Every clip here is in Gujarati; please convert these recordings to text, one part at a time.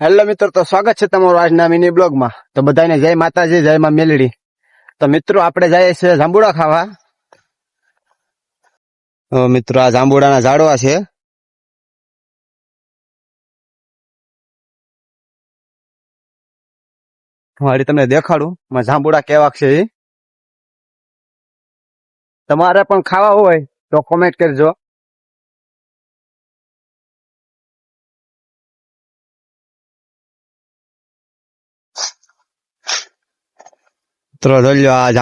હેલો મિત્રો, તો સ્વાગત છે તમારું આજના મિની બ્લોગમાં. તો બધાને જય માતાજી, જય માં મેલડી. તો મિત્રો આપણે જઈએ છીએ જાંબુડા ખાવા. મિત્રો આ જાંબુડાના ઝાડવા છે. હું તમને દેખાડું જાંબુડા કેવા છે. તમારે પણ ખાવા હોય તો કોમેન્ટ કરજો. મિત્રો જોઈ લો આ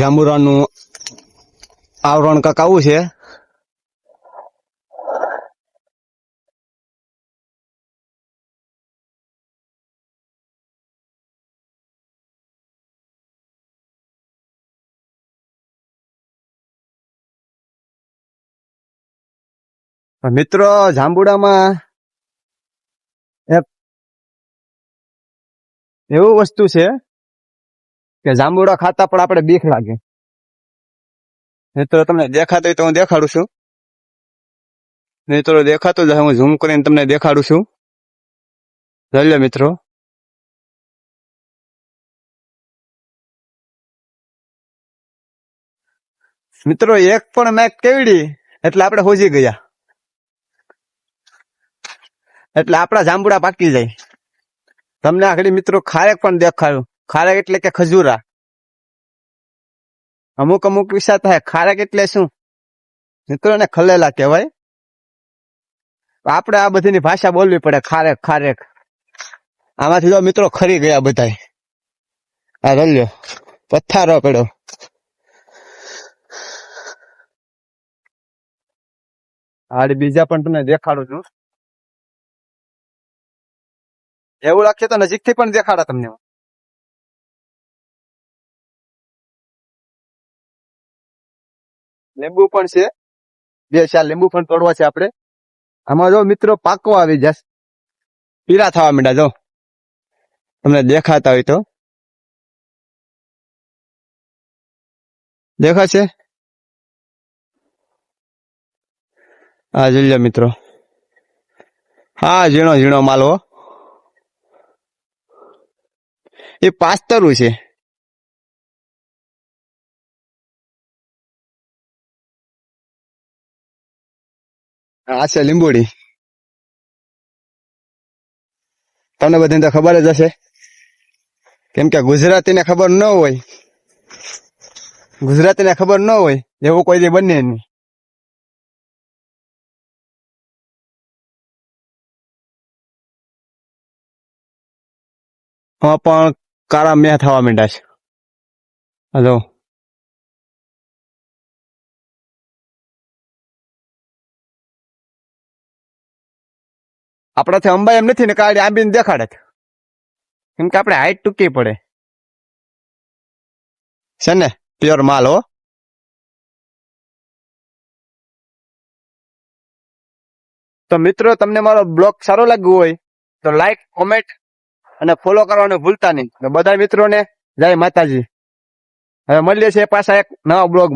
જાંબુડાનું આવરણ કાંક આવું છે. મિત્રો જાંબુડામાં એક એવું વસ્તુ છે કે જાંબુડા ખાતા પણ આપણે બીક લાગે. મિત્રો તમને દેખાતું હોય તો હું દેખાડું છું. મિત્રો દેખાતું જ હું ઝૂમ કરીને તમને દેખાડું છું. જોઈ લો મિત્રો. મિત્રો એક પણ મેક કેવડી એટલે આપણે હોજી ગયા, એટલે આપણા જાંબુડા પાકી જાય. તમને આખડી મિત્રો ખારેક પણ દેખાડ્યું. ખારેક એટલે કે ખજૂરા. અમુક વિષય થાય ખારેક એટલે શું મિત્રો, એને ખલેલા કહેવાય. આપણે આ બધીની ભાષા બોલવી પડે. ખારેક ખારેક. આમાંથી જો મિત્રો ખરી ગયા બધા. આ રલ્યો પથ્થારો પડ્યો. આડી બીજા પણ તમને દેખાડું છું. એવું લાગશે તો નજીકથી પણ દેખાડા તમને. લીંબુ પણ છે, 2-4 લીંબુ પણ તોડવા છે આપણે. આમાં જો મિત્રો પાકવા આવી જશે, પીળા થવા માંડ્યા. જો તમને દેખાતા હોય તો દેખાશે. હા જોઈ લો મિત્રો. હા ઝીણો ઝીણો માલવો. એ પાસ્તરું છે. આ છે લીંબુડી. તમને બધાને તો ખબર જ હશે, કેમ કે ગુજરાતીને ખબર ન હોય એવું કોઈ દી બને નહીં. પણ કાળા મેં થવા માંડ્યા છે. હલો આપણાથી અંબાઈ એમ નથી ને કાળી આંબીને દેખાડે, કેમ કે આપણે હાઈટ ટૂંકી પડે છે ને. પ્યોર માલ હો. તો મિત્રો તમને મારો બ્લોગ સારો લાગ્યો હોય તો લાઈક, કોમેન્ટ અને ફોલો કરવાનું ભૂલતા નહીં. તો બધા મિત્રોને જય માતાજી. હવે મળીએ છીએ પાછા એક નવા બ્લોગમાં.